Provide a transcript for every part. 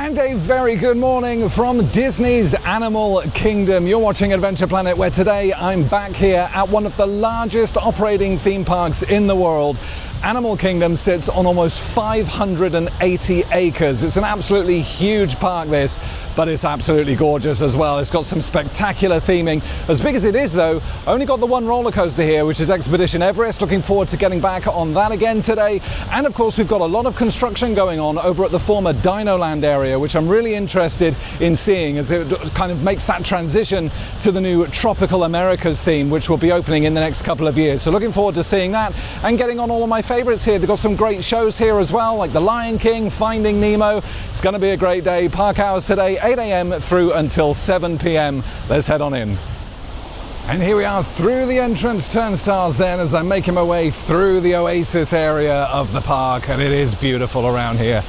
And a very good morning from Disney's Animal Kingdom. You're watching Adventure Planet, where today I'm back here at one of the largest operating theme parks in the world. Animal Kingdom sits on almost 580 acres. It's an absolutely huge park, this, but it's absolutely gorgeous as well. It's got some spectacular theming. As big as it is, though, only got the one roller coaster here, which is Expedition Everest. Looking forward to getting back on that again today. And of course, we've got a lot of construction going on over at the former Dinoland area, which I'm really interested in seeing, as it kind of makes that transition to the new Tropical Americas theme, which will be opening in the next couple of years. So looking forward to seeing that and getting on all of my favorites here. They've got some great shows here as well, like The Lion King, Finding Nemo. It's going to be a great day. Park hours today, 8 a.m. through until 7 p.m. Let's head on in. And here we are through the entrance turnstiles then, as I'm making my way through the oasis area of the park, and it is beautiful around here.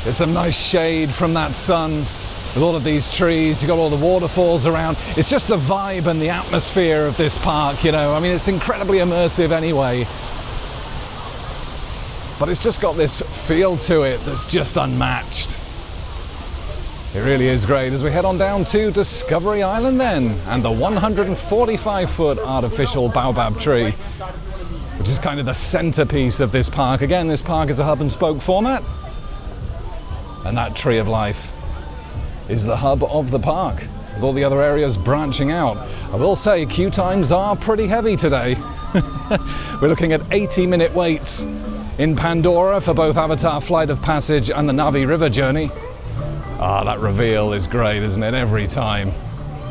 There's some nice shade from that sun with all of these trees. You've got all the waterfalls around. It's just the vibe and the atmosphere of this park, you know. I mean, it's incredibly immersive anyway, but it's just got this feel to it that's just unmatched. It really is great. As we head on down to Discovery Island then, and the 145-foot artificial baobab tree, which is kind of the centerpiece of this park. Again, this park is a hub and spoke format, and that tree of life is the hub of the park, with all the other areas branching out. I will say queue times are pretty heavy today. We're looking at 80-minute waits in Pandora for both Avatar Flight of Passage and the Na'vi River journey. Ah, that reveal is great, isn't it? Every time.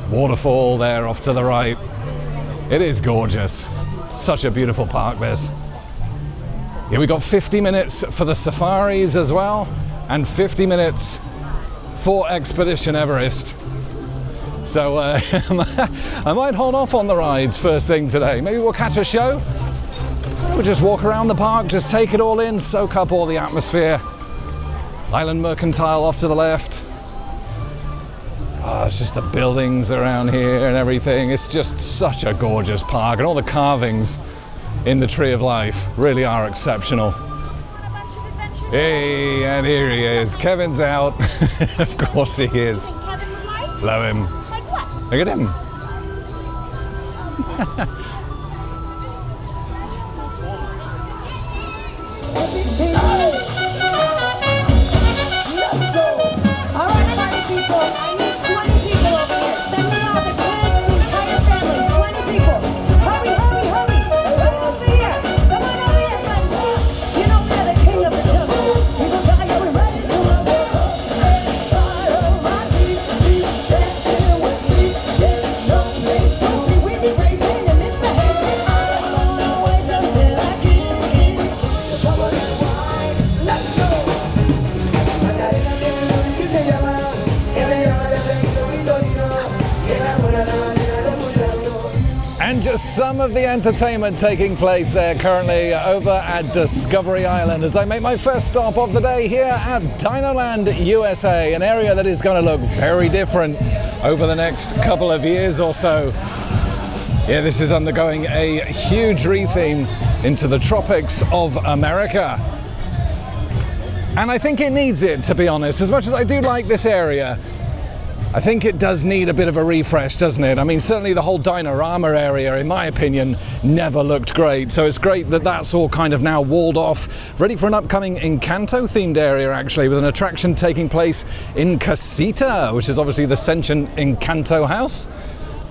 Waterfall there off to the right. It is gorgeous. Such a beautiful park, this. Here we got 50 minutes for the safaris as well, and 50 minutes for Expedition Everest. So I might hold off on the rides first thing today. Maybe we'll catch a show. We'll just walk around the park, just take it all in, soak up all the atmosphere. Island Mercantile off to the left. Oh, it's just the buildings around here and everything. It's just such a gorgeous park, and all the carvings in the Tree of Life really are exceptional. Hey, and here he is. Kevin's out. Of course he is. Kevin would like? Love him. Like what? Look at him. All right, party people. I need 20 people over here. Send me all the kids, the entire family. 20 people. Hurry, hurry, hurry. Right over here. Come on over here, friends. You know we're the king of the jungle. People die, are we ready to rumble? Follow my beat, dancing with me. There's no place to be. We be raving and misbehaving. I'm on the way until I king. Come on and wine. Let's go. And just some of the entertainment taking place there currently over at Discovery Island, as I make my first stop of the day here at Dinoland USA, an area that is going to look very different over the next couple of years or so. Yeah, this is undergoing a huge retheme into the tropics of America. And I think it needs it, to be honest. As much as I do like this area, I think it does need a bit of a refresh, doesn't it? I mean, certainly the whole Dinorama area, in my opinion, never looked great. So it's great that that's all kind of now walled off, ready for an upcoming Encanto-themed area, actually, with an attraction taking place in Casita, which is obviously the sentient Encanto house.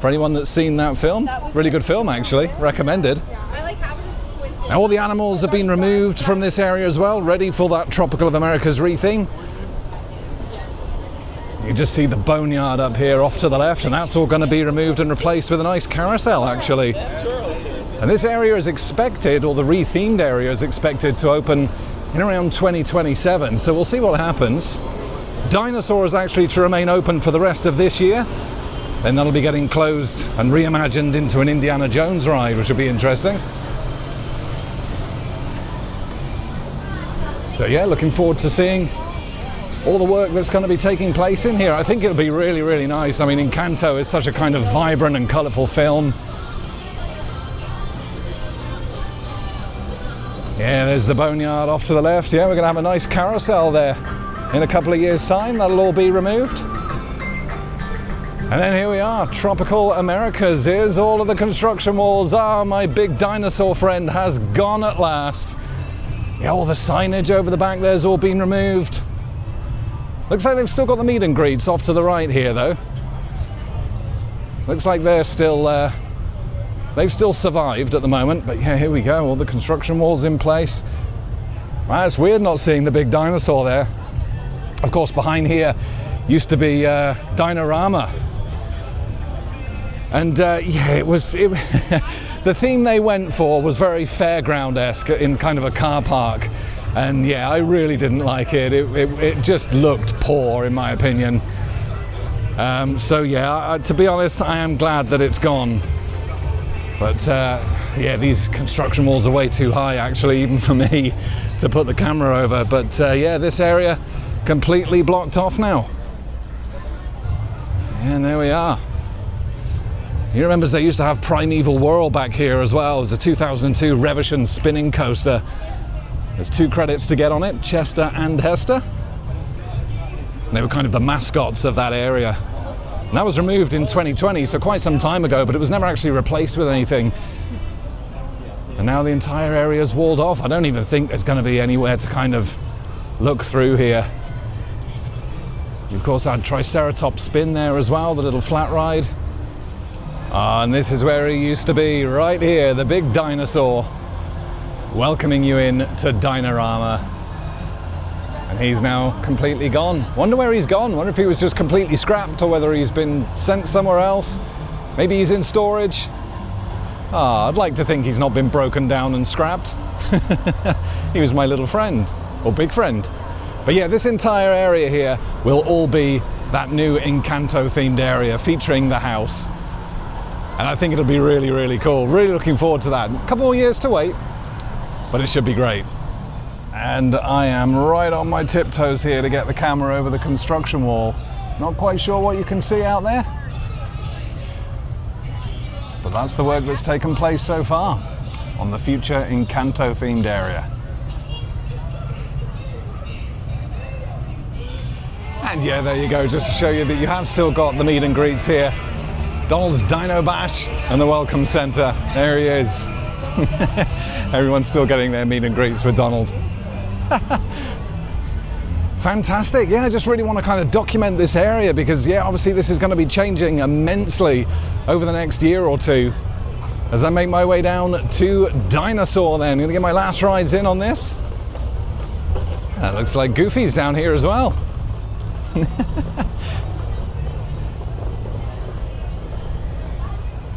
For anyone that's seen that film, really good film, actually, recommended. I like having it squinted. Now all the animals have been removed from this area as well, ready for that Tropical of Americas retheme. You just see the boneyard up here off to the left, and that's all going to be removed and replaced with a nice carousel, actually. And this area is expected, or the rethemed area is expected to open in around 2027, so we'll see what happens. Dinosaur is actually to remain open for the rest of this year, then that'll be getting closed and reimagined into an Indiana Jones ride, which will be interesting. So yeah, looking forward to seeing all the work that's going to be taking place in here. I think it'll be really, really nice. I mean, Encanto is such a kind of vibrant and colourful film. Yeah, there's the boneyard off to the left. Yeah, we're going to have a nice carousel there. In a couple of years' time, that'll all be removed. And then here we are, tropical Americas. Here's all of the construction walls. Ah, my big dinosaur friend has gone at last. Yeah, all the signage over the back there's all been removed. Looks like they've still got the meet and greets off to the right here, though. Looks like they're still, they've still survived at the moment. But yeah, here we go, all the construction walls in place. Wow, it's weird not seeing the big dinosaur there. Of course, behind here used to be Dinorama. And yeah, the theme they went for was very fairground-esque in kind of a car park. And yeah, I really didn't like it. It just looked poor, in my opinion. So yeah, to be honest, I am glad that it's gone. But yeah, these construction walls are way too high, actually, even for me to put the camera over. But yeah, this area completely blocked off now. And there we are. You remember they used to have Primeval Whirl back here as well. It was a 2002 Revolution spinning coaster. There's 2 credits to get on it, Chester and Hester. And they were kind of the mascots of that area. And that was removed in 2020, so quite some time ago, but it was never actually replaced with anything. And now the entire area is walled off. I don't even think there's going to be anywhere to kind of look through here. You of course had Triceratops Spin there as well, the little flat ride. And this is where he used to be, right here, the big dinosaur, welcoming you in to Dinorama. And he's now completely gone. Wonder where he's gone. Wonder if he was just completely scrapped or whether he's been sent somewhere else. Maybe he's in storage. I'd like to think he's not been broken down and scrapped. He was my little friend, or big friend. But yeah, this entire area here will all be that new Encanto themed area featuring the house. And I think it'll be really, really cool. Really looking forward to that. A couple more years to wait, but it should be great. And I am right on my tiptoes here to get the camera over the construction wall. Not quite sure what you can see out there, but that's the work that's taken place so far on the future Encanto themed area. And yeah, there you go, just to show you that you have still got the meet and greets here. Donald's Dino Bash and the Welcome Center. There he is. Everyone's still getting their meet and greets with Donald. Fantastic. Yeah, I just really want to kind of document this area because, yeah, obviously this is going to be changing immensely over the next year or two as I make my way down to Dinosaur then. I'm going to get my last rides in on this. That looks like Goofy's down here as well.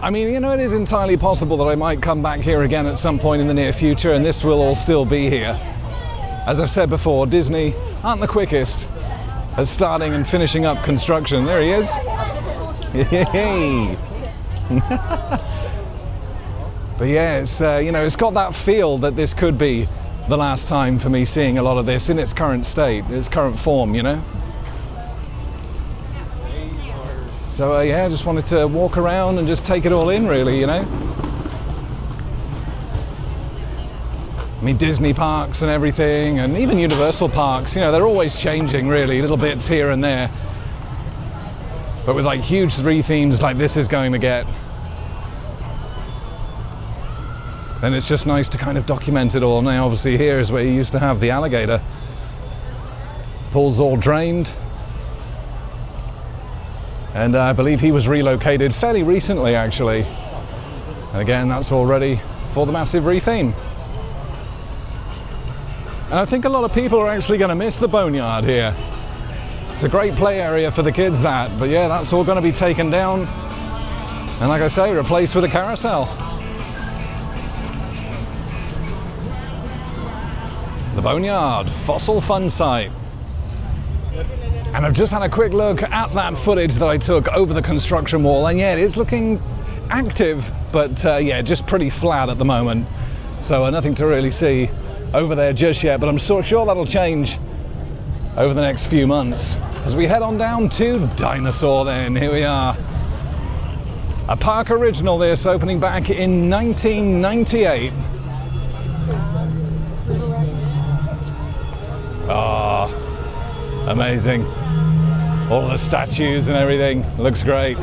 I mean, you know, it is entirely possible that I might come back here again at some point in the near future and this will all still be here. As I've said before, Disney aren't the quickest at starting and finishing up construction. There he is. Yay! But yeah, it's, you know, it's got that feel that this could be the last time for me seeing a lot of this in its current state, its current form, you know? So yeah, I just wanted to walk around and just take it all in, really, you know? I mean, Disney parks and everything, and even Universal parks, you know, they're always changing, really, little bits here and there. But with like huge 3 themes like this is going to get, then it's just nice to kind of document it all. Now, obviously, here is where you used to have the alligator. Pool's all drained. And I believe he was relocated fairly recently, actually. And again, that's all ready for the massive retheme. And I think a lot of people are actually going to miss the boneyard here. It's a great play area for the kids, that. But yeah, that's all going to be taken down. And like I say, replaced with a carousel. The boneyard, fossil fun site. And I've just had a quick look at that footage that I took over the construction wall, and yeah, it is looking active, but yeah, just pretty flat at the moment. So nothing to really see over there just yet, but I'm so sure that'll change over the next few months. As we head on down to Dinosaur then, here we are. A park original this, opening back in 1998. Amazing. All the statues and everything. Looks great.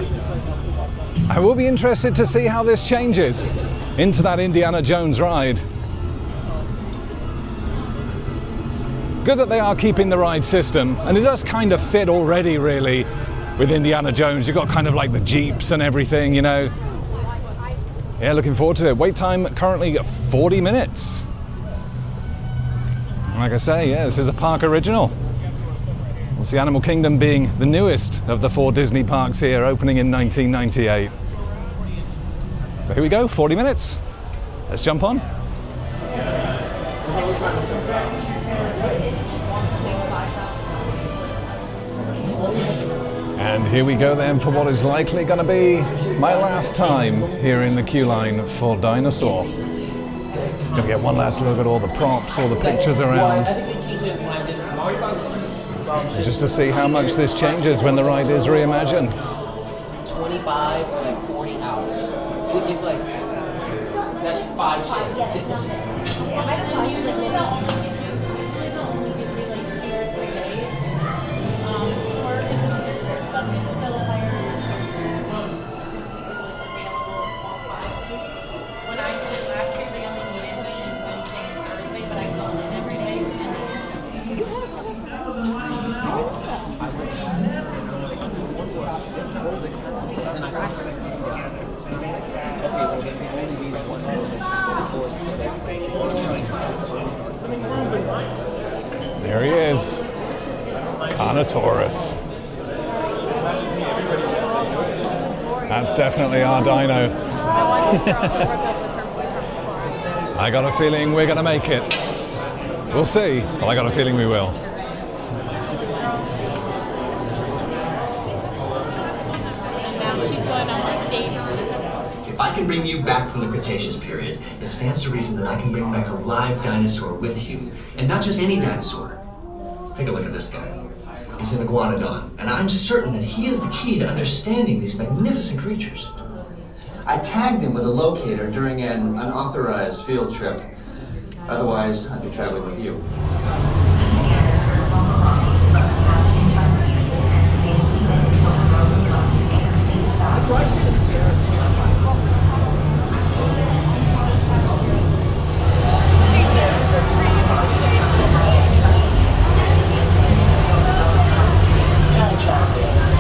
I will be interested to see how this changes into that Indiana Jones ride. Good that they are keeping the ride system, and it does kind of fit already, really, with Indiana Jones. You've got kind of like the Jeeps and everything, you know. Yeah, looking forward to it. Wait time currently 40 minutes. Like I say, yeah, this is a park original. It's the Animal Kingdom being the newest of the 4 Disney parks here, opening in 1998. So here we go, 40 minutes. Let's jump on. And here we go then for what is likely going to be my last time here in the queue line for Dinosaur. Gonna get one last look at all the props, all the pictures around. Just to see how much this changes when the ride is reimagined. 25 or like 40 hours, which is like, that's 5 shifts. When I did it last year, they only needed me Wednesday and Thursday, but I called in every day for 10 days. There he is, Carnotaurus. That's definitely our dino. I got a feeling we're gonna make it. We'll see, but I got a feeling we will. If I can bring you back from the Cretaceous period, it stands to reason that I can bring back a live dinosaur with you. And not just any dinosaur. Take a look at this guy. He's an iguanodon, and I'm certain that he is the key to understanding these magnificent creatures. I tagged him with a locator during an unauthorized field trip. Otherwise, I'd be traveling with you.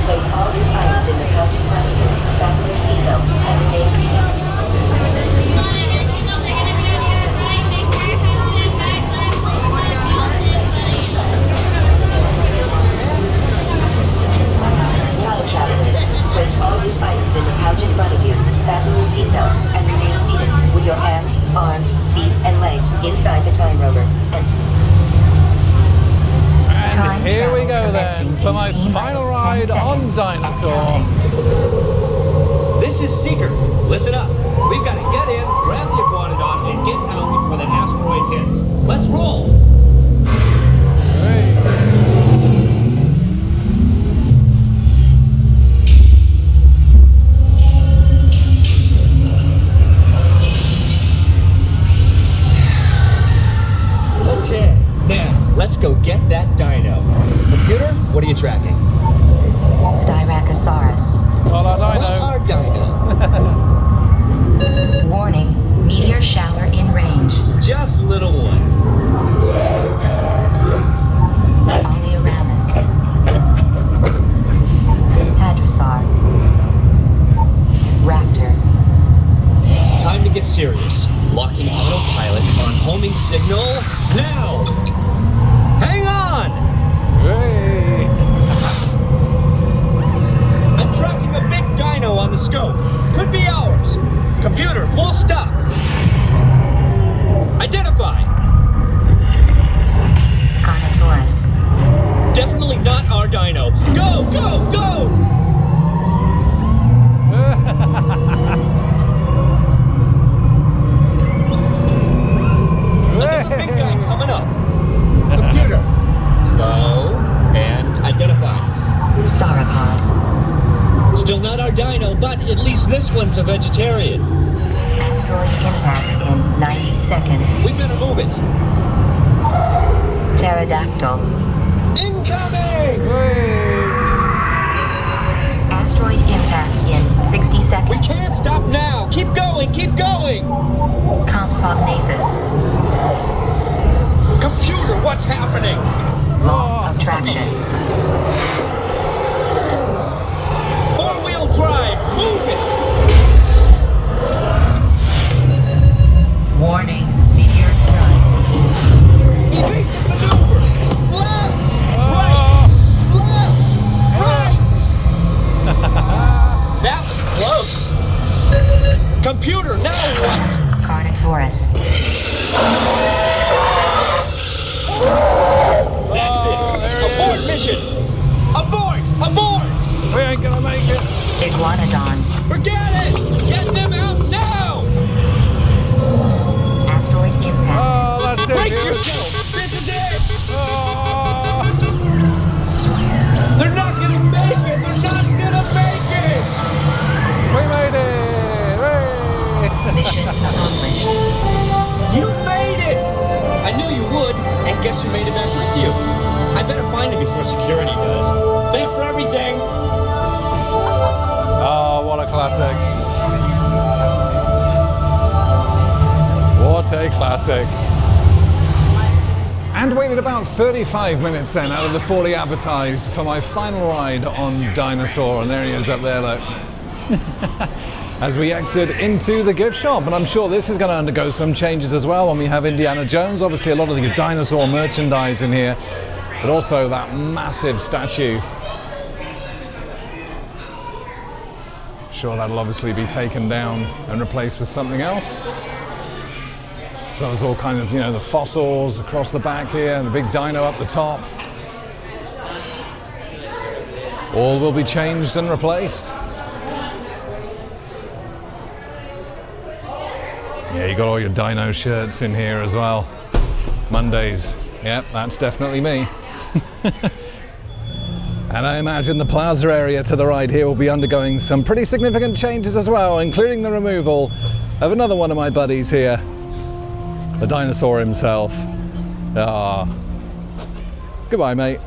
Place all your items in the pouch in front of you. Fasten your seatbelt and remain seated. Child travelers, place all your items in the pouch in front of you. Fasten your seatbelt and remain seated with your hands, arms, feet, and legs inside the time rover. And here we go then for my final ride on Dinosaur. This is Seeker. Listen up. We've got to get in, grab the iguanodon, and get out before that asteroid hits. Let's roll! Okay, now let's go get that dino. Computer, what are you tracking? Styracosaurus. Not our dino. Our dino. Warning, meteor shower in range. Just little one. Oleoramus. Hadrosaur. Raptor. Time to get serious. Locking autopilot on homing signal now. Hang on! Hey. I'm tracking a big dino on the scope. Could be ours. Computer, full stop. Identify. Carnotaurus. Definitely not our dino. Go, go, go! Another big guy coming up. Computer, slow and identify. Sauropod. Still not our dino, but at least this one's a vegetarian. Asteroid impact in 90 seconds. We better move it. Pterodactyl. Incoming! Abort mission! Abort! Abort! We ain't gonna make it. Iguanodon. Forget it! Get them out now! Asteroid impact. Oh, that's it. Break viewers. yourself! This is it! Oh. They're not gonna make it! They're not gonna make it! We made it! Hooray. Mission accomplished. You made it! I knew you would, and guess who made it back with you? I better find him before security does. Thanks for everything! Oh, what a classic. What a classic. And waited about 35 minutes then out of the 40 advertised for my final ride on Dinosaur. And there he is up there, look. As we exit into the gift shop. And I'm sure this is going to undergo some changes as well when we have Indiana Jones. Obviously a lot of the dinosaur merchandise in here, but also that massive statue. Sure, that'll obviously be taken down and replaced with something else. So there's all kind of, you know, the fossils across the back here and the big dino up the top. All will be changed and replaced. Yeah, you got all your dino shirts in here as well. Mondays. Yep, that's definitely me. And I imagine the plaza area to the right here will be undergoing some pretty significant changes as well, including the removal of another one of my buddies here, the dinosaur himself. Ah, goodbye, mate.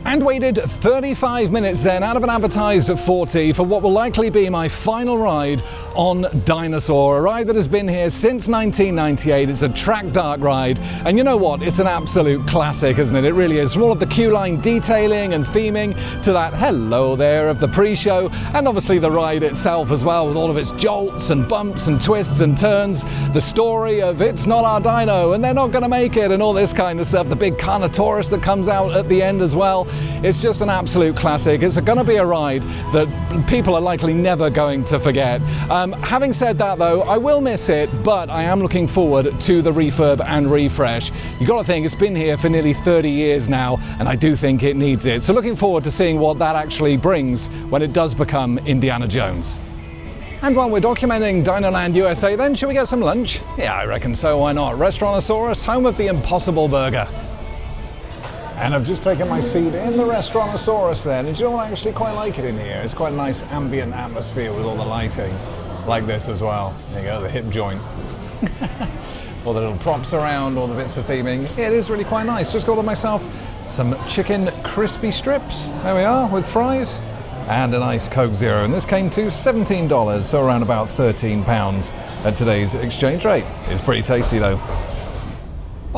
And waited 35 minutes then out of an advertised 40 for what will likely be my final ride on Dinosaur, a ride that has been here since 1998. It's a track dark ride, and you know what? It's an absolute classic, isn't it? It really is. From all of the queue line detailing and theming to that hello there of the pre-show, and obviously the ride itself as well, with all of its jolts and bumps and twists and turns, the story of it's not our dino and they're not going to make it and all this kind of stuff, the big Carnotaurus that comes out at the end as well. It's just an absolute classic. It's going to be a ride that people are likely never going to forget. Having said that though, I will miss it, but I am looking forward to the refurb and refresh. You got to think it's been here for nearly 30 years now, and I do think it needs it. So looking forward to seeing what that actually brings when it does become Indiana Jones. And while we're documenting Dinoland USA then, should we get some lunch? Yeah, I reckon so, why not? Restaurantosaurus, home of the Impossible Burger. And I've just taken my seat in the Restaurantosaurus then, and do you know what, I actually quite like it in here. It's quite a nice ambient atmosphere with all the lighting, like this as well. There you go, the hip joint. All the little props around, all the bits of theming. It is really quite nice. Just got myself some chicken crispy strips. There we are, with fries. And a nice Coke Zero. And this came to $17, so around about £13 at today's exchange rate. It's pretty tasty though.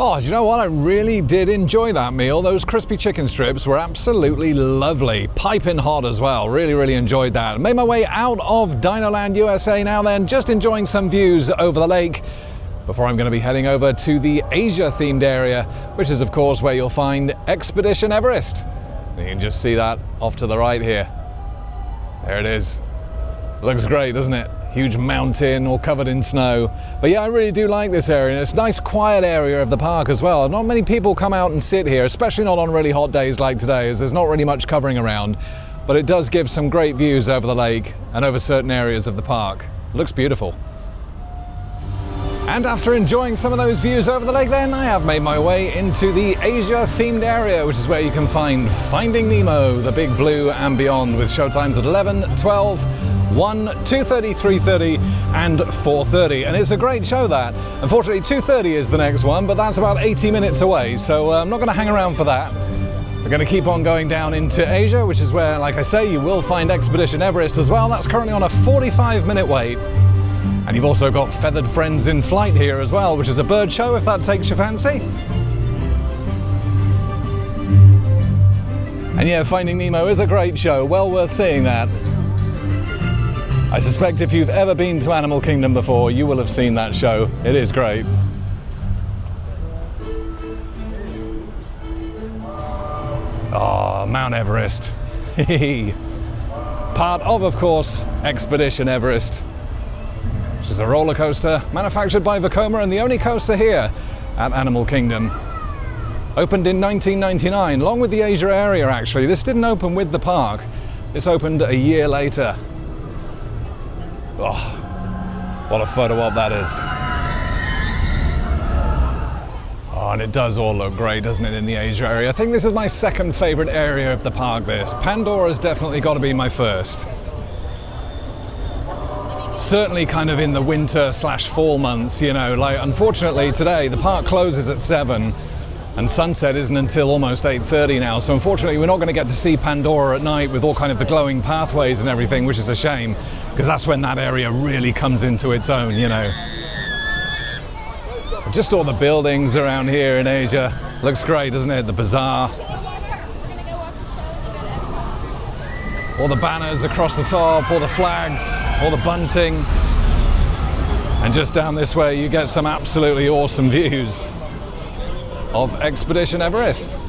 Oh, do you know what? I really did enjoy that meal. Those crispy chicken strips were absolutely lovely. Piping hot as well. Really, really enjoyed that. Made my way out of Dinoland USA now then, just enjoying some views over the lake before I'm going to be heading over to the Asia-themed area, which is, of course, where you'll find Expedition Everest. You can just see that off to the right here. There it is. Looks great, doesn't it? Huge mountain all covered in snow. But yeah, I really do like this area, and it's a nice quiet area of the park as well. Not many people come out and sit here, especially not on really hot days like today, as there's not really much covering around. But it does give some great views over the lake and over certain areas of the park. It looks beautiful. And after enjoying some of those views over the lake then, I have made my way into the Asia-themed area, which is where you can find Finding Nemo, The Big Blue and Beyond, with showtimes at 11, 12, 1, 2:30, 3:30 and 4:30. And it's a great show that. Unfortunately 2:30 is the next one, but that's about 80 minutes away, so I'm not going to hang around for that. We're going to keep on going down into Asia, which is where, like I say, you will find Expedition Everest as well. That's currently on a 45-minute wait. And you've also got Feathered Friends in Flight here as well, which is a bird show if that takes your fancy. And yeah, Finding Nemo is a great show, well worth seeing that. I suspect if you've ever been to Animal Kingdom before, you will have seen that show. It is great. Oh, Mount Everest. Part of course, Expedition Everest, which is a roller coaster manufactured by Vekoma and the only coaster here at Animal Kingdom. Opened in 1999, along with the Asia area actually. This didn't open with the park. This opened a year later. Oh, what a photo op that is. Oh, and it does all look great, doesn't it, in the Asia area? I think this is my second favorite area of the park, this. Pandora's definitely got to be my first. Certainly kind of in the winter / fall months, you know, like unfortunately today the park closes at 7 and sunset isn't until almost 8:30 now, so unfortunately we're not going to get to see Pandora at night with all kind of the glowing pathways and everything, which is a shame, because that's when that area really comes into its own, you know. Just all the buildings around here in Asia. Looks great, doesn't it? The bazaar. All the banners across the top, all the flags, all the bunting. And just down this way you get some absolutely awesome views of Expedition Everest.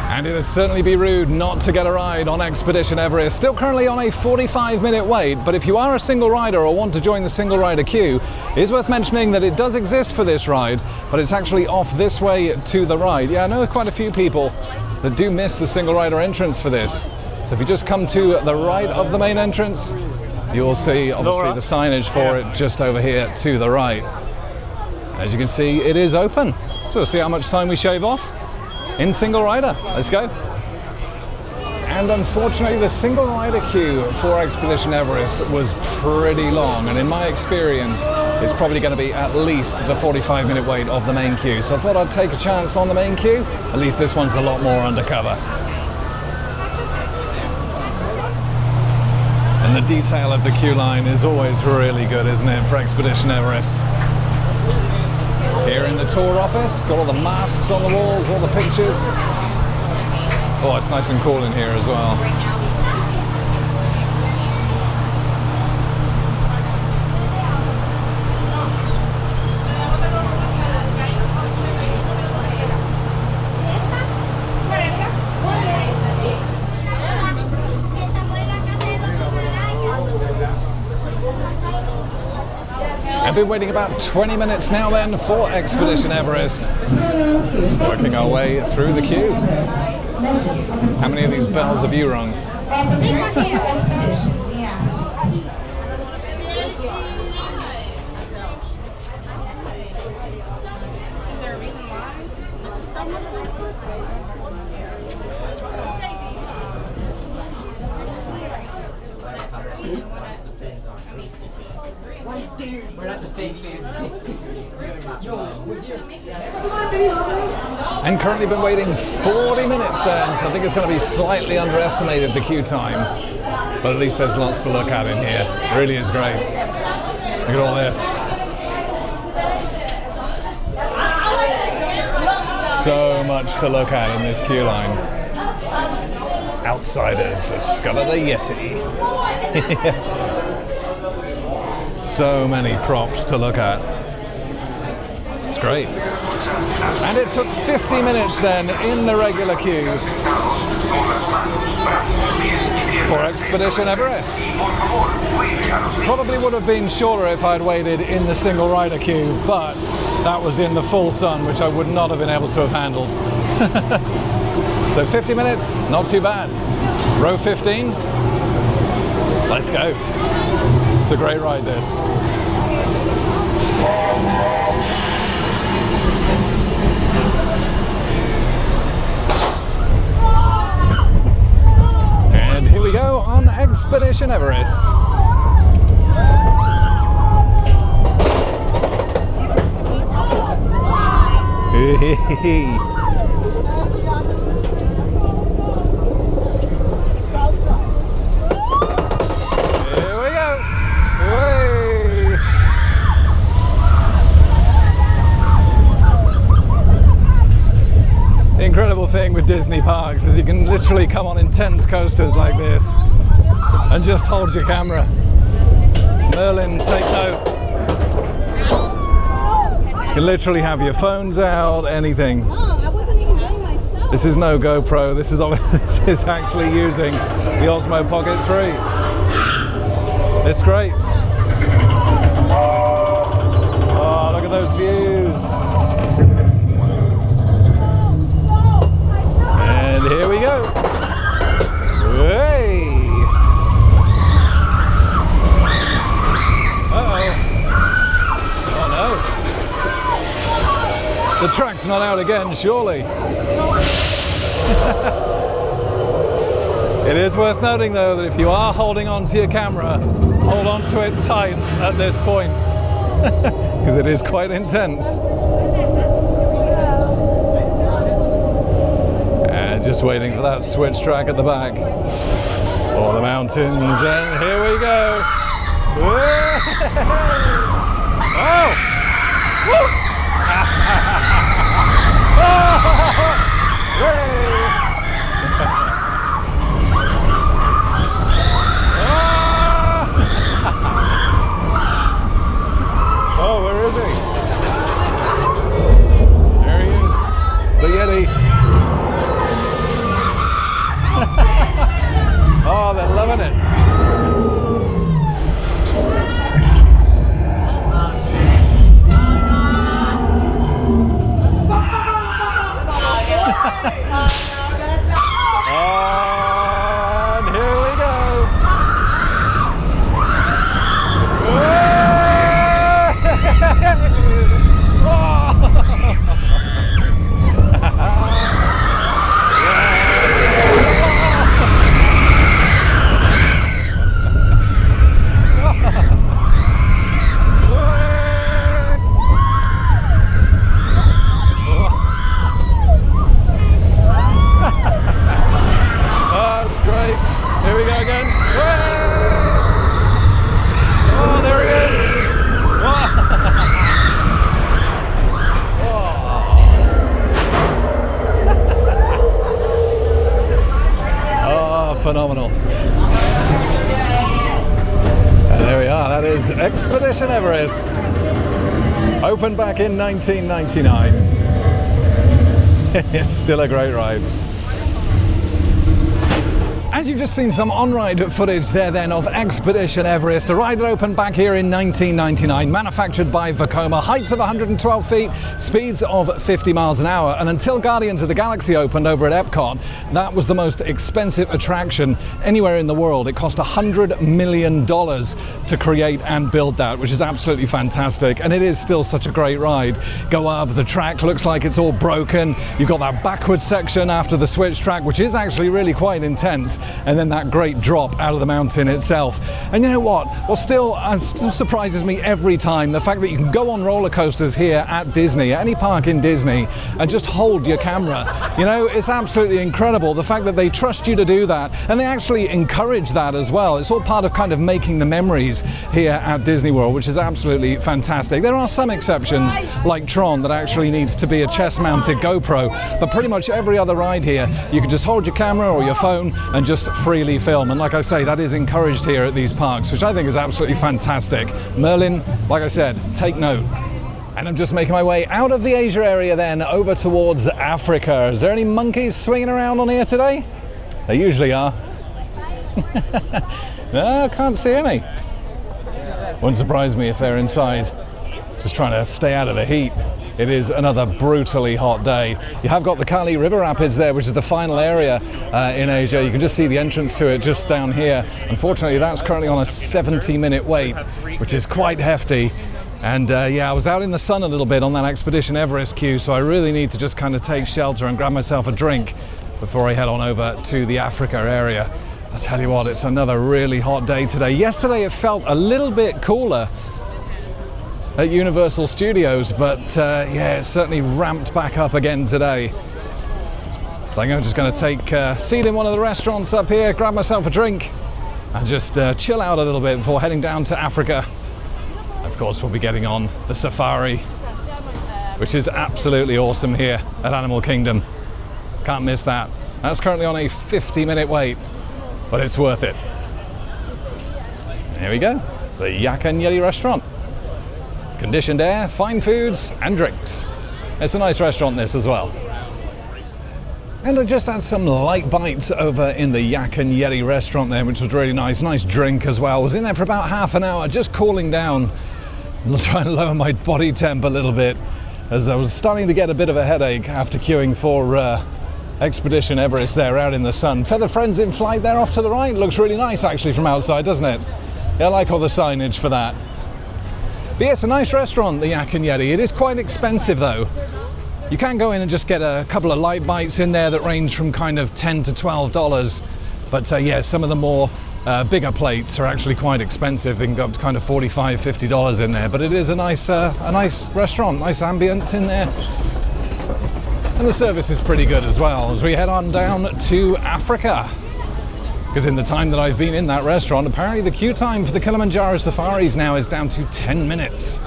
And it would certainly be rude not to get a ride on Expedition Everest. Still currently on a 45-minute wait, but if you are a single rider or want to join the single rider queue, it is worth mentioning that it does exist for this ride, but it's actually off this way to the right. Yeah, I know quite a few people that do miss the single rider entrance for this. So if you just come to the right of the main entrance, you will see obviously the signage for it just over here to the right. As you can see, it is open. So we'll see how much time we shave off in single rider. Let's go. And unfortunately the single rider queue for Expedition Everest was pretty long, and in my experience it's probably going to be at least the 45-minute wait of the main queue. So I thought I'd take a chance on the main queue. At least this one's a lot more undercover. And the detail of the queue line is always really good, isn't it, for Expedition Everest? Here in the tour office, got all the masks on the walls, all the pictures. Oh, it's nice and cool in here as well. I've been waiting about 20 minutes now then for Expedition Everest. Working our way through the queue. How many of these bells have you rung? Is there a reason why? We're not the fake family. And currently been waiting 40 minutes then, so I think it's going to be slightly underestimated the queue time. But at least there's lots to look at in here. It really is great. Look at all this. So much to look at in this queue line. Outsiders discover the Yeti. So many props to look at. It's great. And it took 50 minutes then in the regular queue for Expedition Everest. Probably would have been shorter if I'd waited in the single rider queue, but that was in the full sun, which I would not have been able to have handled. So 50 minutes, not too bad. Row 15, let's go. It's a great ride, this. And here we go on Expedition Everest. Incredible thing with Disney parks is you can literally come on intense coasters like this and just hold your camera. Merlin, take note. You can literally have your phones out, anything. I wasn't even doing my stuff. This is no GoPro, this is actually using the Osmo Pocket 3. It's great. Oh, look at those views. And here we go. Hey! Uh-oh. Oh no. The track's not out again, surely. It is worth noting though that if you are holding on to your camera, hold on to it tight at this point. Because it is quite intense. And just waiting for that switch track at the back. Or the mountains, and here we go. Oh! Woo! Oh, where is he? There he is, the Yeti. Oh, they're loving it. And here we go. That's great. Here we go again. Oh, there he is. Oh, phenomenal. And there we are. That is Expedition Everest. Opened back in 1999. It's still a great ride. As you've just seen some on-ride footage there then of Expedition Everest, a ride that opened back here in 1999, manufactured by Vekoma, heights of 112 feet, speeds of 50 miles an hour, and until Guardians of the Galaxy opened over at Epcot, that was the most expensive attraction anywhere in the world. It cost $100 million to create and build that, which is absolutely fantastic, and it is still such a great ride. Go up, the track looks like it's all broken, you've got that backward section after the switch track, which is actually really quite intense, and then that great drop out of the mountain itself. And you know what? Well, still surprises me every time, the fact that you can go on roller coasters here at Disney, at any park in Disney, and just hold your camera. You know, it's absolutely incredible, the fact that they trust you to do that, and they actually encourage that as well. It's all part of kind of making the memories here at Disney World, which is absolutely fantastic. There are some exceptions, like Tron, that actually needs to be a chest-mounted GoPro, but pretty much every other ride here, you can just hold your camera or your phone and just freely film. And like I say, that is encouraged here at these parks, which I think is absolutely fantastic. Merlin, like I said, take note. And I'm just making my way out of the Asia area then over towards Africa. Is there any monkeys swinging around on here today? There usually are. No, I can't see any. Wouldn't surprise me if they're inside, just trying to stay out of the heat. It is another brutally hot day. You have got the Kali River Rapids there, which is the final area in Asia. You can just see the entrance to it just down here. Unfortunately, that's currently on a 70-minute wait, which is quite hefty. And yeah, I was out in the sun a little bit on that Expedition Everest queue, so I really need to just kind of take shelter and grab myself a drink before I head on over to the Africa area. I tell you what, it's another really hot day today. Yesterday it felt a little bit cooler at Universal Studios, but yeah, it's certainly ramped back up again today. So I'm just going to take a seat in one of the restaurants up here, grab myself a drink, and just chill out a little bit before heading down to Africa. Of course, we'll be getting on the safari, which is absolutely awesome here at Animal Kingdom. Can't miss that. That's currently on a 50-minute wait, but it's worth it. Here we go. the Yak and Yeti restaurant. Conditioned air, fine foods and drinks. It's a nice restaurant, this as well. And I just had some light bites over in the Yak and Yeti restaurant there, which was really nice. Nice drink as well. I was in there for about half an hour, just cooling down, trying to lower my body temp a little bit, as I was starting to get a bit of a headache after queuing for Expedition Everest there out in the sun. Feather Friends in flight there off to the right. Looks really nice actually from outside, doesn't it? Yeah, I like all the signage for that. But yeah, it's a nice restaurant, the Yak and Yeti. It is quite expensive though. You can go in and just get a couple of light bites in there that range from kind of $10 to $12. But yeah, some of the more bigger plates are actually quite expensive. They can go up to kind of $45, $50 in there. But it is a nice restaurant, nice ambience in there. And the service is pretty good as well as we head on down to Africa. Because in the time that I've been in that restaurant, apparently the queue time for the Kilimanjaro Safaris now is down to 10 minutes.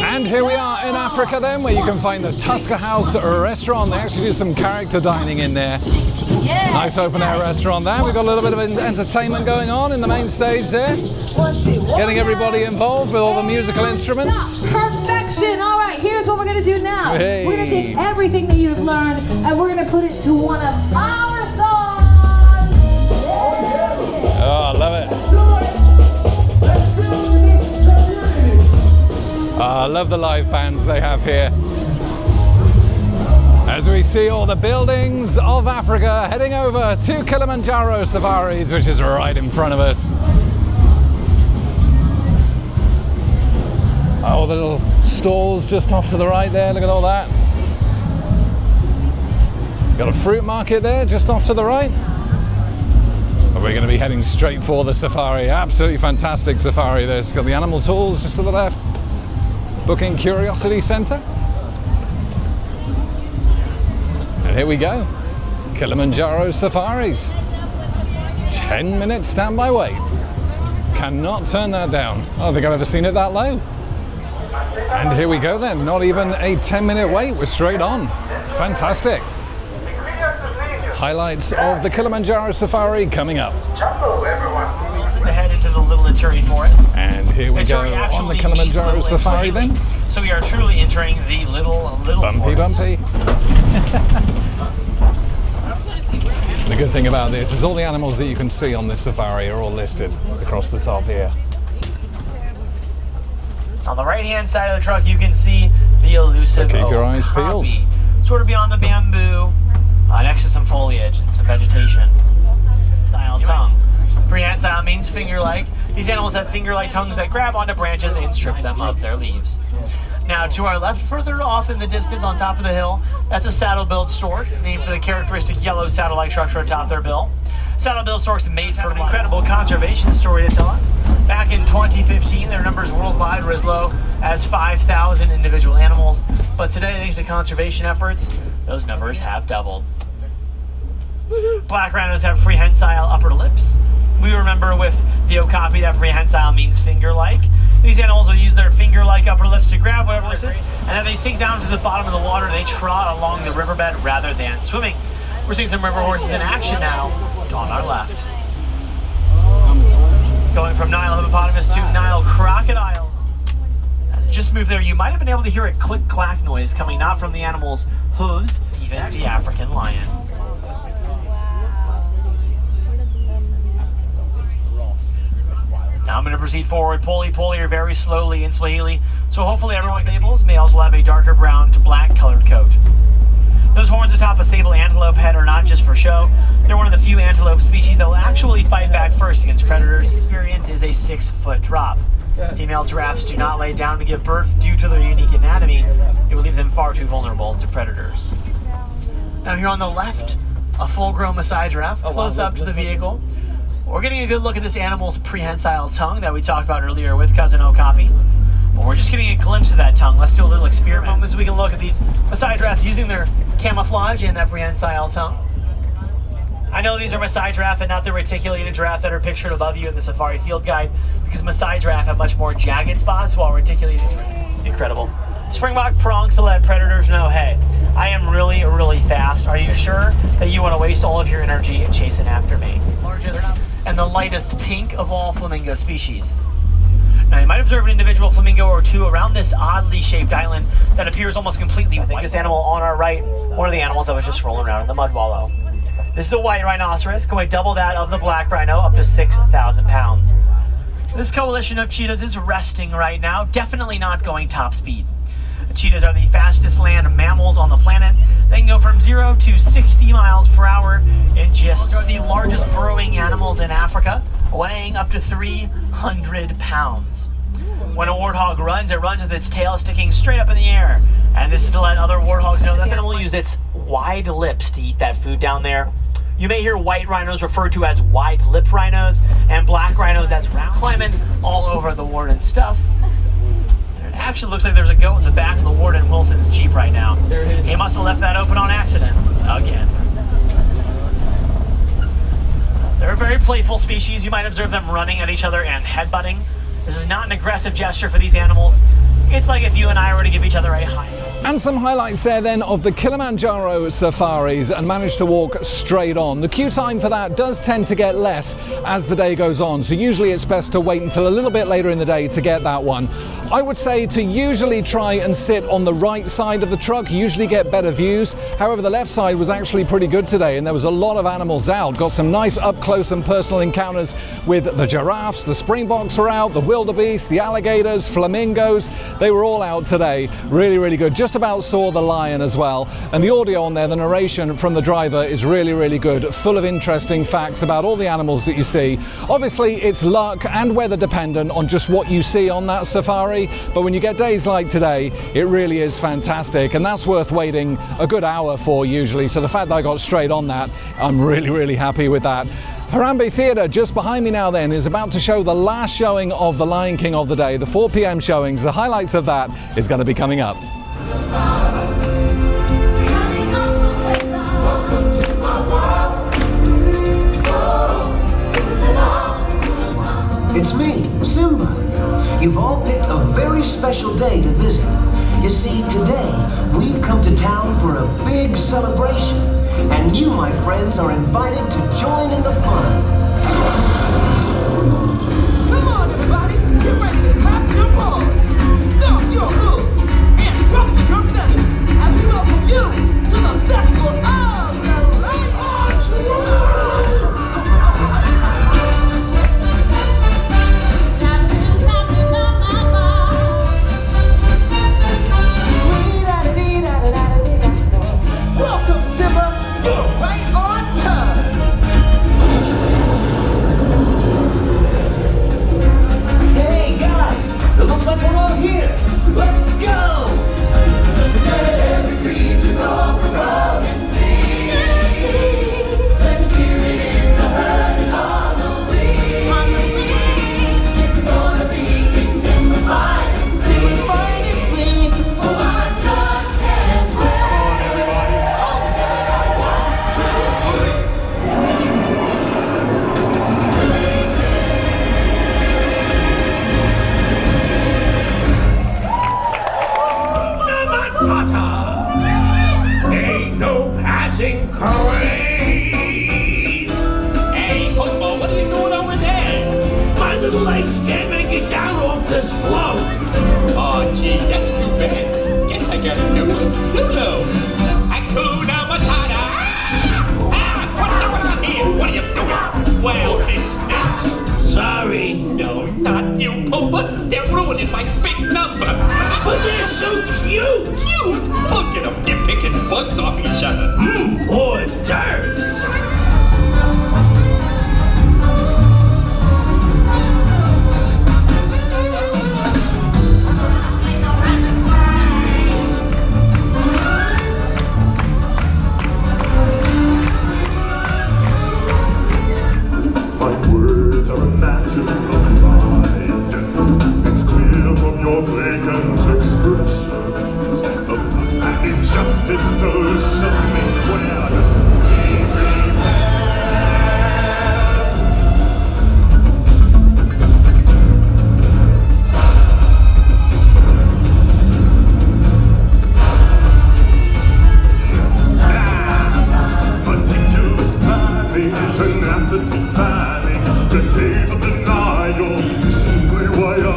And here we are in Africa then, where you can find the Tusker House restaurant. They actually do some character dining in there. Nice open air restaurant there. We've got a little bit of entertainment going on in the main stage there. Getting everybody involved with all the musical instruments. Perfection. All right, here's what we're going to do now. Hey. We're going to take everything that you've learned and we're going to put it to one of our songs. Oh, I love it. I love the live bands they have here. As we see all the buildings of Africa heading over to Kilimanjaro Safaris, which is right in front of us. Oh, the little stalls just off to the right there, look at all that. Got a fruit market there just off to the right. But we're going to be heading straight for the safari. Absolutely fantastic safari. There's got the animal tools just to the left. Booking Curiosity Centre. And here we go. Kilimanjaro Safaris. 10-minute standby wait. Cannot turn that down. I don't think I've ever seen it that low. And here we go then. Not even a 10-minute wait. We're straight on. Fantastic. Highlights of the Kilimanjaro Safari coming up. To head into the Little Ituri Forest. And here we go on the Kilimanjaro Safari then. So we are truly entering the little Bumpy, forest. bumpy. The good thing about this is all the animals that you can see on this safari are all listed across the top here. On the right-hand side of the truck, you can see the elusive So keep your eyes peeled. okapi, sort of beyond the bamboo, next to some foliage and some vegetation. Prehensile tongue. Prehensile means finger-like. These animals have finger-like tongues that grab onto branches and strip them of their leaves. Now, to our left, further off in the distance on top of the hill, that's a saddle-billed stork, named for the characteristic yellow saddle-like structure atop their bill. Saddle-billed storks made for an incredible conservation story to tell us. Back in 2015, their numbers worldwide were as low as 5,000 individual animals, but today, thanks to conservation efforts, those numbers have doubled. Black rhinos have prehensile upper lips. We remember with the okapi that prehensile means finger-like. These animals will use their finger-like upper lips to grab whatever it is, and then they sink down to the bottom of the water and they trot along the riverbed rather than swimming. We're seeing some river horses in action now on our left. Going from Nile hippopotamus to Nile crocodile. As it just moved there, you might have been able to hear a click-clack noise coming not from the animal's hooves, even the African lion. Now I'm going to proceed forward, pulley or very slowly in Swahili, so hopefully everyone's sables. Males will have a darker brown to black colored coat. Those horns atop a sable antelope head are not just for show. They're one of the few antelope species that will actually fight back first against predators. Experience is a 6-foot drop. Female giraffes do not lay down to give birth due to their unique anatomy. It will leave them far too vulnerable to predators. Now here on the left, a full-grown Maasai giraffe, close up to the vehicle. We're getting a good look at this animal's prehensile tongue that we talked about earlier with Cousin Okapi. Well, we're just getting a glimpse of that tongue. Let's do a little experiment as we can look at these Maasai giraffes using their camouflage and that prehensile tongue. I know these are Maasai giraffe and not the reticulated giraffe that are pictured above you in the Safari Field Guide, because Maasai giraffe have much more jagged spots while reticulated. Incredible. Springbok prongs to let predators know, hey, I am really, really fast. Are you sure that you want to waste all of your energy chasing after me? Largest and the lightest pink of all flamingo species. Now, you might observe an individual flamingo or two around this oddly shaped island that appears almost completely white. This animal on our right, one of the animals that was just rolling around in the mud wallow. This is a white rhinoceros, can weigh double that of the black rhino, up to 6,000 pounds. This coalition of cheetahs is resting right now, definitely not going top speed. The cheetahs are the fastest land mammals on the planet. They can go from 0 to 60 miles per hour in just the largest burrowing animals in Africa, weighing up to 300 pounds. When a warthog runs, it runs with its tail sticking straight up in the air. And this is to let other warthogs know that the animal will use its wide lips to eat that food down there. You may hear white rhinos referred to as wide lip rhinos and black rhinos as round. Climbing all over the Warden stuff. It actually looks like there's a goat in the back of the Warden Wilson's Jeep right now. There it is. He must have left that open on accident. Again. They're a very playful species. You might observe them running at each other and headbutting. This is not an aggressive gesture for these animals. It's like if you and I were to give each other a high. And some highlights there then of the Kilimanjaro Safaris, and managed to walk straight on. The queue time for that does tend to get less as the day goes on, so usually it's best to wait until a little bit later in the day to get that one. I would say to usually try and sit on the right side of the truck, you usually get better views. However, the left side was actually pretty good today, and there was a lot of animals out. Got some nice up close and personal encounters with the giraffes, the springboks were out, the wildebeest, the alligators, flamingos. They were all out today. Really, really good. Just about saw the lion as well. And the audio on there, the narration from the driver is really, really good. Full of interesting facts about all the animals that you see. Obviously, it's luck and weather dependent on just what you see on that safari. But when you get days like today, it really is fantastic. And that's worth waiting a good hour for usually. So the fact that I got straight on that, I'm really, really happy with that. Harambee Theatre, just behind me now then, is about to show the last showing of The Lion King of the day, the 4 p.m. showings. The highlights of that is going to be coming up. It's me, Simba. You've all picked a very special day to visit. You see, today, we've come to town for a big celebration, and you, my friends, are invited to join in the fun. Come on, everybody, get ready to clap your paws, stomp your hooves, and ruffle your feathers as we welcome you to the Festival of the Lion. Welcome, Simba. You're right on time. Hey, guys. It looks like we're all here. Let's go. Every creature of the world and sing. Let's hear it in the herd and on the wing. It's gonna be King Simba's finest week. Oh, I just can't wait. Ain't no passing craze. Hey, football, what are you doing over there? My little legs can't make it down off this float. Oh, gee, that's too bad. Guess I gotta do it solo. Hakuna Matata. What's going on here? What are you doing? Well, this stinks. Sorry. No, not you, Pumba. They're ruining my big number. But they're so cute. Cute? Look at them. They're picking bugs off each other. Hors d'oeuvres. My words are a matter of pride. It's clear from your vacant expressions of injustice deliciously squared. Meticulous planning, tenacity spanning, decades of denial, simply why I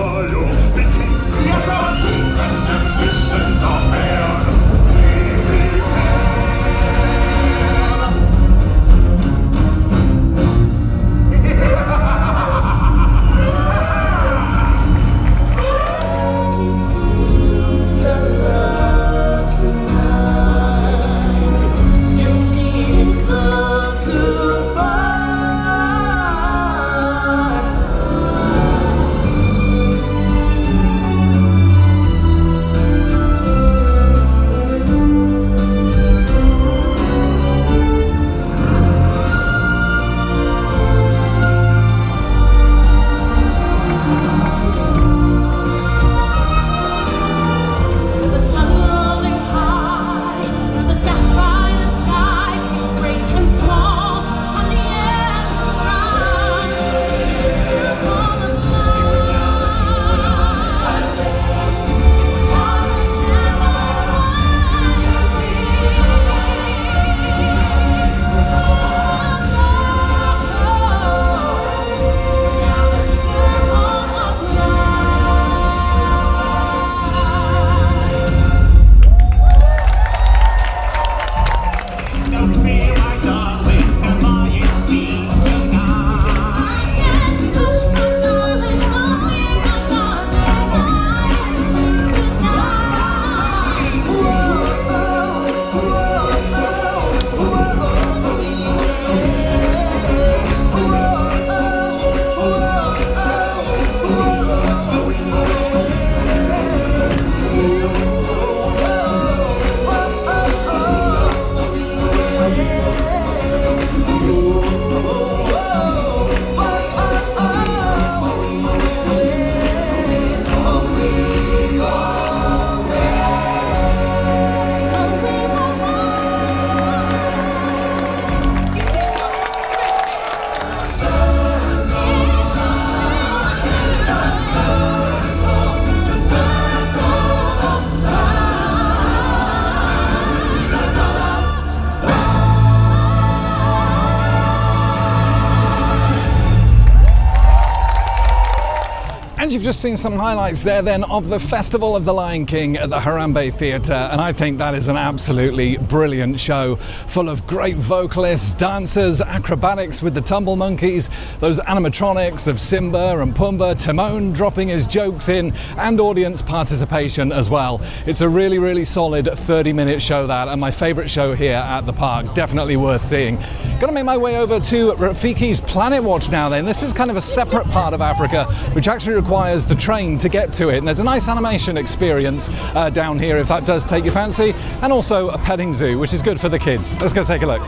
you've just seen some highlights there then of the Festival of the Lion King at the Harambe Theatre, and I think that is an absolutely brilliant show, full of great vocalists, dancers, acrobatics with the tumble monkeys, those animatronics of Simba and Pumbaa, Timon dropping his jokes in, and audience participation as well. It's a really, really solid 30-minute show, that, and my favourite show here at the park. Definitely worth seeing. Gonna make my way over to Rafiki's Planet Watch now then. This is kind of a separate part of Africa, which actually requires the train to get to it, and there's a nice animation experience down here if that does take your fancy, and also a petting zoo, which is good for the kids. Let's go take a look.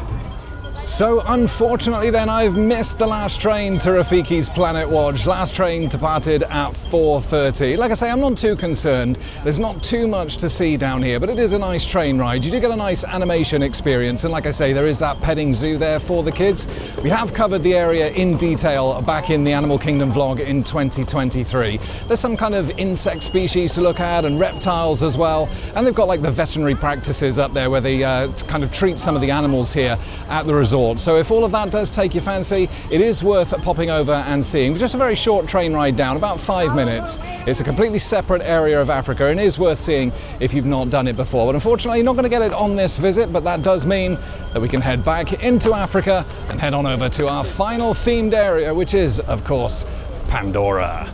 So unfortunately then, I've missed the last train to Rafiki's Planet Watch. Last train departed at 4:30. Like I say, I'm not too concerned. There's not too much to see down here, but it is a nice train ride. You do get a nice animation experience, and like I say, there is that petting zoo there for the kids. We have covered the area in detail back in the Animal Kingdom vlog in 2023. There's some kind of insect species to look at, and reptiles as well, and they've got like the veterinary practices up there where they kind of treat some of the animals here at the resort. So if all of that does take your fancy, it is worth popping over and seeing. Just a very short train ride down, about 5 minutes. It's a completely separate area of Africa and is worth seeing if you've not done it before. But unfortunately, you're not going to get it on this visit, but that does mean that we can head back into Africa and head on over to our final themed area, which is, of course, Pandora.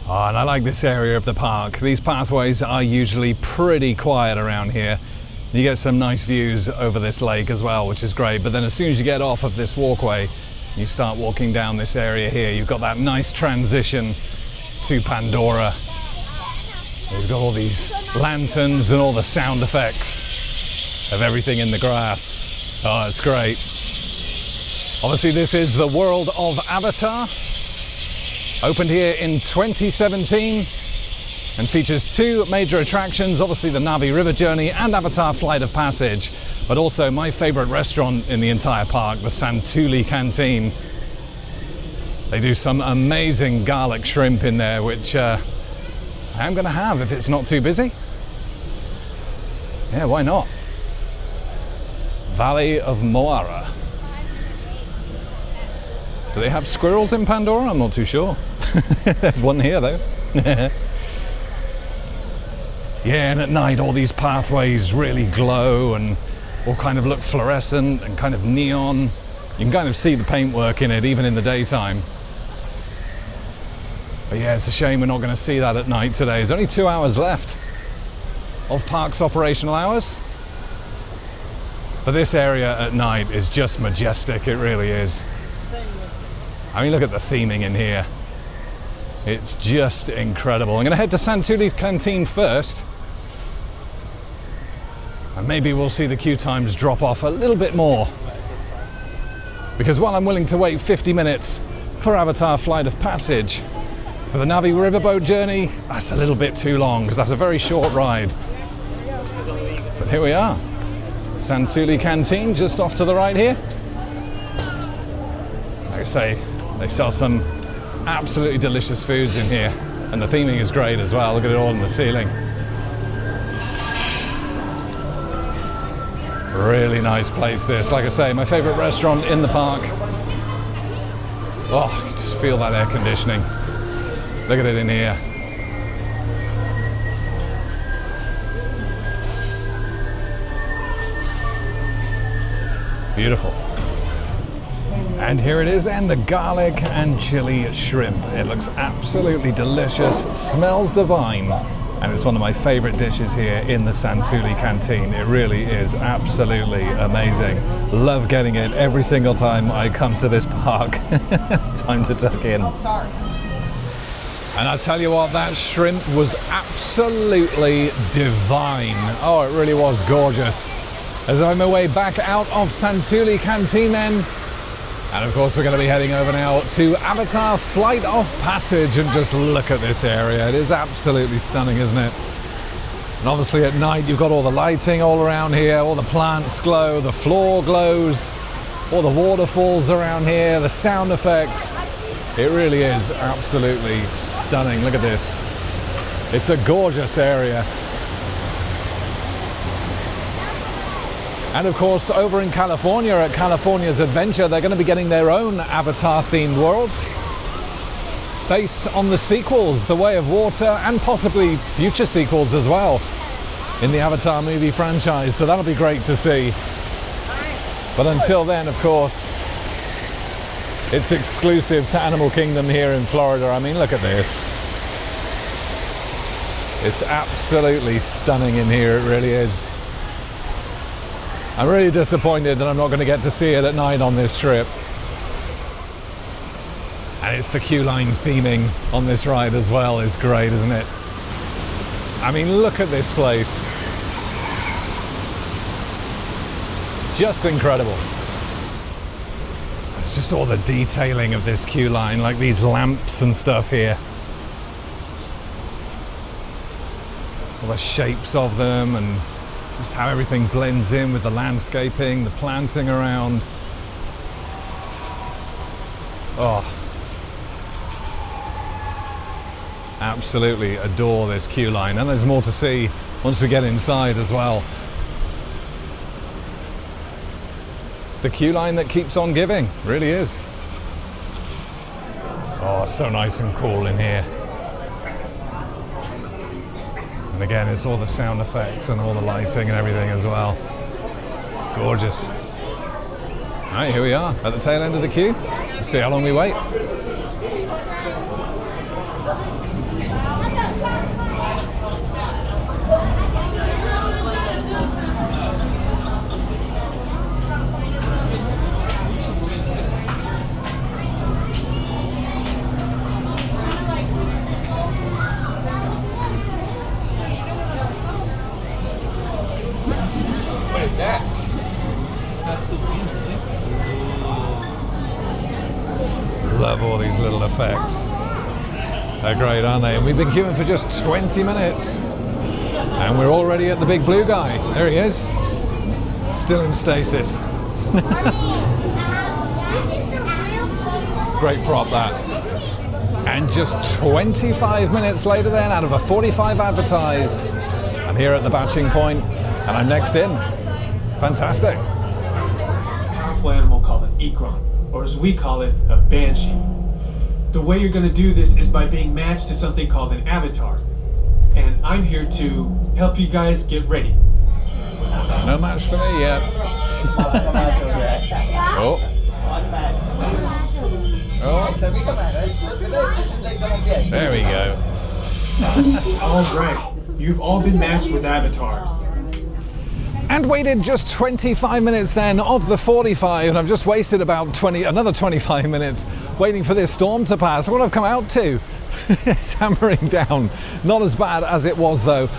Oh, and I like this area of the park. These pathways are usually pretty quiet around here. You get some nice views over this lake as well, which is great. But then as soon as you get off of this walkway, you start walking down this area here. You've got that nice transition to Pandora. You've got all these lanterns and all the sound effects of everything in the grass. Oh, it's great. Obviously, this is the world of Avatar. Opened here in 2017. And features two major attractions, obviously the Navi River Journey and Avatar Flight of Passage, but also my favorite restaurant in the entire park, the Santuli Canteen. They do some amazing garlic shrimp in there, which I'm gonna have if it's not too busy. Yeah, why not? Valley of Moara. Do they have squirrels in Pandora? I'm not too sure. There's one here though. Yeah, and at night all these pathways really glow and all kind of look fluorescent and kind of neon. You can kind of see the paintwork in it even in the daytime. But yeah, it's a shame we're not going to see that at night today. There's only 2 hours left of park's operational hours. But this area at night is just majestic, it really is. I mean, look at the theming in here. It's just incredible. I'm going to head to Santuli's Canteen first. And maybe we'll see the queue times drop off a little bit more. Because while I'm willing to wait 50 minutes for Avatar Flight of Passage, for the Navi Riverboat Journey, that's a little bit too long because that's a very short ride. But here we are. Santuli Canteen just off to the right here. Like I say, they sell some absolutely delicious foods in here, and the theming is great as well. Look at it all on the ceiling. Really nice place this. Like I say, my favorite restaurant in the park. Oh, you can just feel that air conditioning. Look at it in here. Beautiful. And here it is then, the garlic and chili shrimp. It looks absolutely delicious, smells divine, and it's one of my favorite dishes here in the Santuli Canteen. It really is absolutely amazing. Love getting it every single time I come to this park. Time to tuck in. And I tell you what, that shrimp was absolutely divine. Oh, it really was gorgeous. As I'm on my way back out of Santuli Canteen then, and of course we're going to be heading over now to Avatar Flight of Passage, and just look at this area. It is absolutely stunning, isn't it? And obviously at night you've got all the lighting all around here, all the plants glow, the floor glows, all the waterfalls around here, the sound effects. It really is absolutely stunning. Look at this. It's a gorgeous area. And of course, over in California, at California's Adventure, they're going to be getting their own Avatar-themed worlds. based on the sequels, The Way of Water, and possibly future sequels as well in the Avatar movie franchise, so that'll be great to see. But until then, of course, it's exclusive to Animal Kingdom here in Florida. I mean, look at this. It's absolutely stunning in here, it really is. I'm really disappointed that I'm not going to get to see it at night on this trip. And it's the queue line theming on this ride as well is great, isn't it? I mean, look at this place. Just incredible. It's just all the detailing of this queue line, like these lamps and stuff here. All the shapes of them and just how everything blends in with the landscaping, the planting around. Oh. Absolutely adore this queue line, and there's more to see once we get inside as well. It's the queue line that keeps on giving, really is. Oh, so nice and cool in here. And again, it's all the sound effects and all the lighting and everything as well. Gorgeous. All right, here we are at the tail end of the queue. Let's see how long we wait. Love all these little effects. They're great, aren't they? And we've been queuing for just 20 minutes. And we're already at the big blue guy. There he is. Still in stasis. Great prop, that. And just 25 minutes later then, out of a 45 advertised, I'm here at the batching point, and I'm next in. Fantastic. A powerful animal called an ikron, or as we call it, a banshee. The way you're going to do this is by being matched to something called an avatar. And I'm here to help you guys get ready. No match for me yet. Oh. Oh. There we go. All right. You've all been matched with avatars. And waited just 25 minutes then of the 45, and I've just wasted about another 25 minutes waiting for this storm to pass. What I've come out to, it's hammering down. Not as bad as it was though.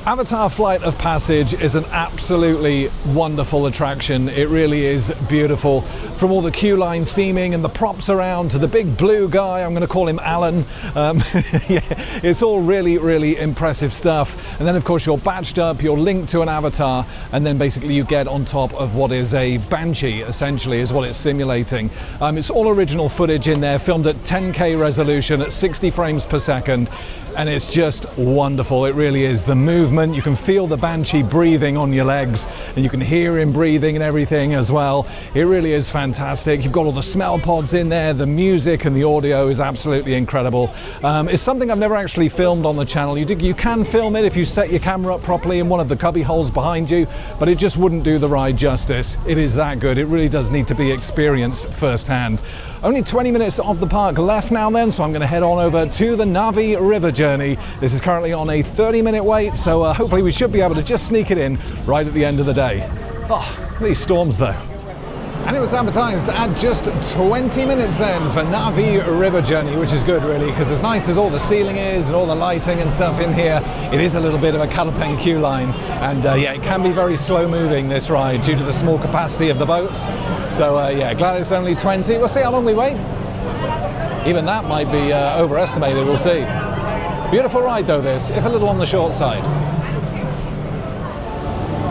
Avatar Flight of Passage is an absolutely wonderful attraction. It really is beautiful. From all the queue line theming and the props around to the big blue guy, I'm going to call him Alan. Yeah, it's all really, really impressive stuff. And then of course you're batched up, you're linked to an avatar, and then basically you get on top of what is a banshee, essentially, is what it's simulating. It's all original footage in there, filmed at 10K resolution at 60 frames per second. And it's just wonderful. It really is. The movement, you can feel the banshee breathing on your legs, and you can hear him breathing and everything as well. It really is fantastic. You've got all the smell pods in there. The music and the audio is absolutely incredible. It's something I've never actually filmed on the channel. You can film it if you set your camera up properly in one of the cubby holes behind you, but it just wouldn't do the ride justice. It is that good. It really does need to be experienced firsthand. Only 20 minutes of the park left now then, so I'm going to head on over to the Navi River journey. This is currently on a 30-minute wait, so hopefully we should be able to just sneak it in right at the end of the day. Oh, these storms though. And it was advertised at just 20 minutes then for Navi River journey, which is good really, because as nice as all the ceiling is and all the lighting and stuff in here, it is a little bit of a Calapan queue line, and yeah, it can be very slow moving, this ride, due to the small capacity of the boats. So yeah, glad it's only 20. We'll see how long we wait. Even that might be overestimated, we'll see. Beautiful ride though this, if a little on the short side.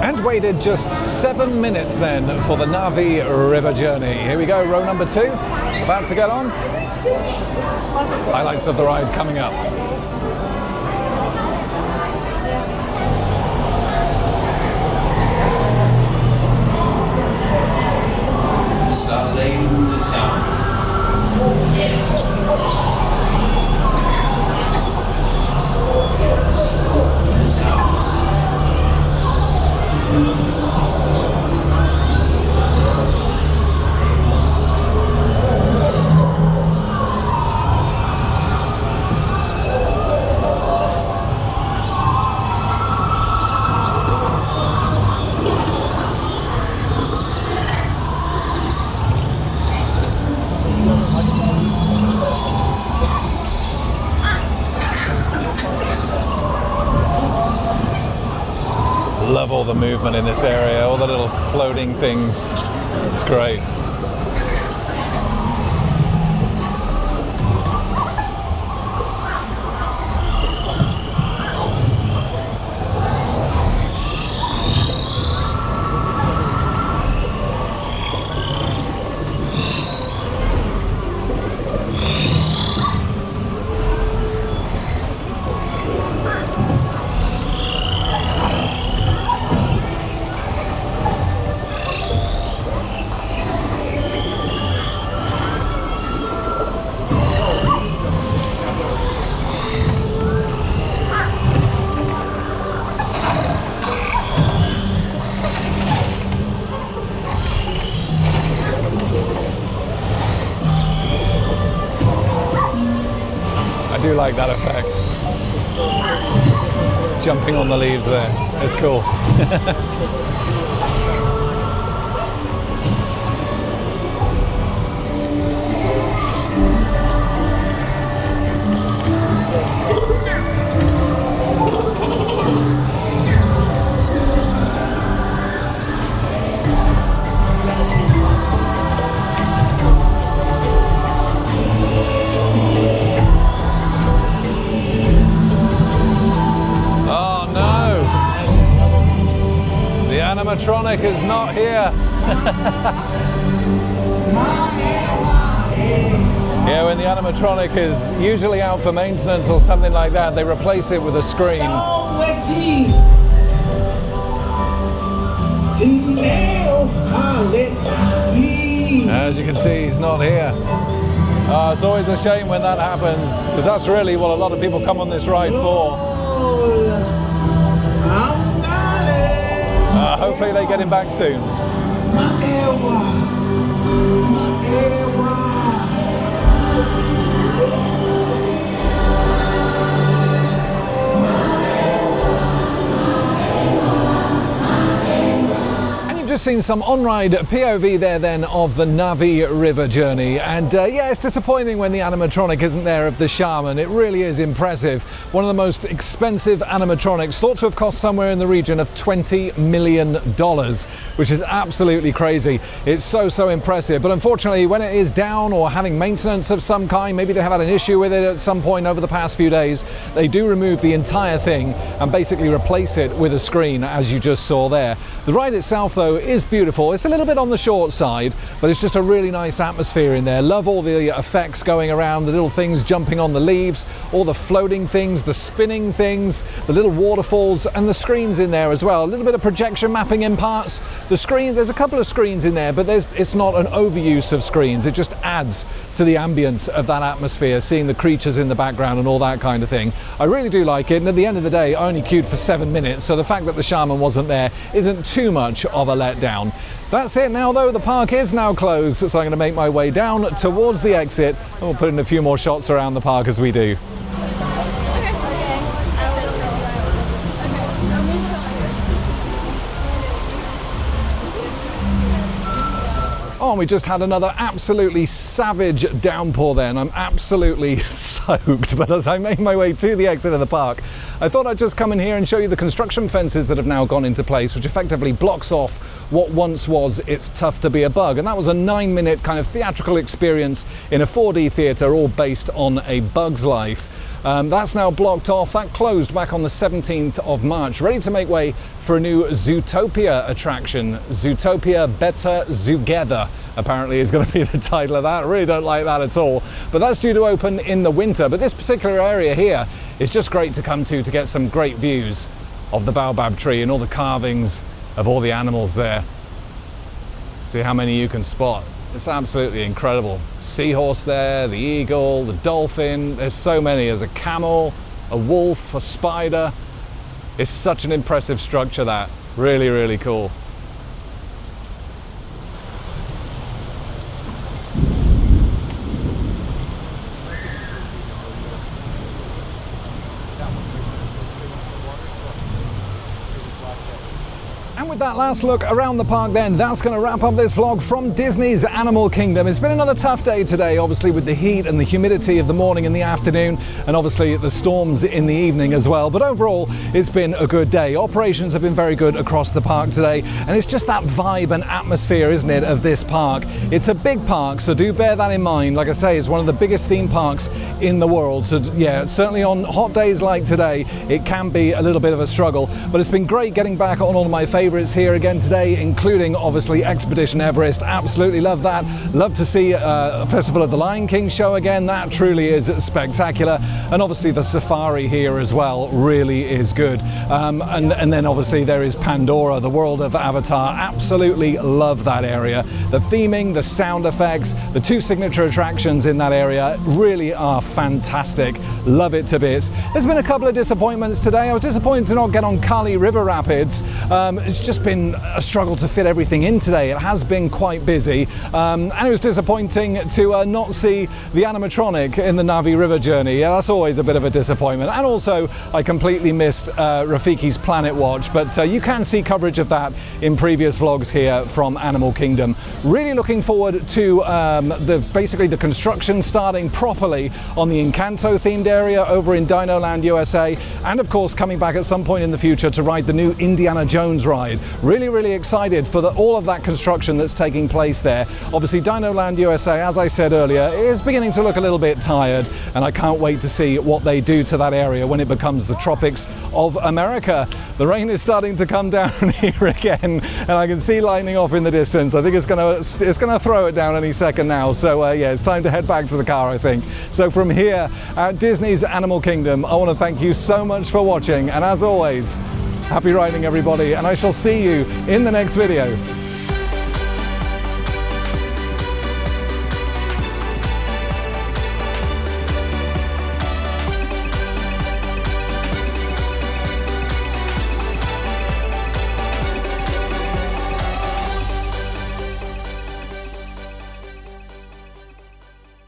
And waited just 7 minutes then for the Navi River journey. Here we go, row number 2, about to get on. Highlights of the ride coming up. Love all the movement in this area, all the little floating things. It's great. I do like that effect. Jumping on the leaves there. It's cool. Animatronic is not here. Yeah, when the animatronic is usually out for maintenance or something like that, they replace it with a screen. As you can see, he's not here. It's always a shame when that happens, because that's really what a lot of people come on this ride for. Hopefully they get him back soon. Just seen some on-ride POV there then of the Navi River journey, and yeah, it's disappointing when the animatronic isn't there of the shaman. It really is impressive. One of the most expensive animatronics, thought to have cost somewhere in the region of $20 million, which is absolutely crazy. It's so impressive, but unfortunately when it is down or having maintenance of some kind, maybe they have had an issue with it at some point over the past few days, they do remove the entire thing and basically replace it with a screen, as you just saw there. The ride itself though is beautiful. It's a little bit on the short side, but it's just a really nice atmosphere in there. Love all the effects going around, the little things jumping on the leaves, all the floating things, the spinning things, the little waterfalls, and the screens in there as well. A little bit of projection mapping in parts. The screen, there's a couple of screens in there, but it's not an overuse of screens. It just adds to the ambience of that atmosphere, seeing the creatures in the background and all that kind of thing. I really do like it, and at the end of the day, I only queued for 7 minutes, so the fact that the shaman wasn't there isn't too much of a letdown. That's it now though, the park is now closed, so I'm going to make my way down towards the exit, and we'll put in a few more shots around the park as we do. Oh, and we just had another absolutely savage downpour then. I'm absolutely soaked, but as I made my way to the exit of the park, I thought I'd just come in here and show you the construction fences that have now gone into place, which effectively blocks off what once was It's Tough to Be a Bug. And that was a 9-minute kind of theatrical experience in a 4D theatre, all based on a bug's life. That's now blocked off. That closed back on the 17th of March, ready to make way for a new Zootopia attraction. Zootopia Better Zoogether, apparently, is going to be the title of that. I really don't like that at all. But that's due to open in the winter. But this particular area here is just great to come to get some great views of the baobab tree and all the carvings of all the animals there. See how many you can spot. It's absolutely incredible. Seahorse there, the eagle, the dolphin, there's so many. There's a camel, a wolf, a spider. It's such an impressive structure, that. Really, really cool. And with that last look around the park then, that's going to wrap up this vlog from Disney's Animal Kingdom. It's been another tough day today, obviously with the heat and the humidity of the morning and the afternoon, and obviously the storms in the evening as well. But overall, it's been a good day. Operations have been very good across the park today, and it's just that vibe and atmosphere, isn't it, of this park. It's a big park, so do bear that in mind. Like I say, it's one of the biggest theme parks in the world. So yeah, certainly on hot days like today, it can be a little bit of a struggle, but it's been great getting back on all of my favorites here again today, including obviously Expedition Everest. Absolutely love that. Love to see Festival of the Lion King show again. That truly is spectacular. And obviously the safari here as well really is good. And then obviously there is Pandora, the world of Avatar. Absolutely love that area. The theming, the sound effects, the two signature attractions in that area really are fantastic. Love it to bits. There's been a couple of disappointments today. I was disappointed to not get on Kali River Rapids. It's just been a struggle to fit everything in today. It has been quite busy, and it was disappointing to not see the animatronic in the Navi River journey. Yeah, that's always a bit of a disappointment. And also, I completely missed Rafiki's Planet Watch, but you can see coverage of that in previous vlogs here from Animal Kingdom. Really looking forward to basically the construction starting properly on the Encanto themed area over in Dinoland USA, and of course coming back at some point in the future to ride the new Indiana Jones ride. Really excited for all of that construction that's taking place there. Obviously Dinoland USA, as I said earlier, is beginning to look a little bit tired, and I can't wait to see what they do to that area when it becomes the tropics of America. The rain is starting to come down here again, and I can see lightning off in the distance. I think it's gonna throw it down any second now. So yeah, it's time to head back to the car, I think. So from here at Disney's Animal Kingdom, I want to thank you so much for watching, and as always, happy riding everybody, and I shall see you in the next video.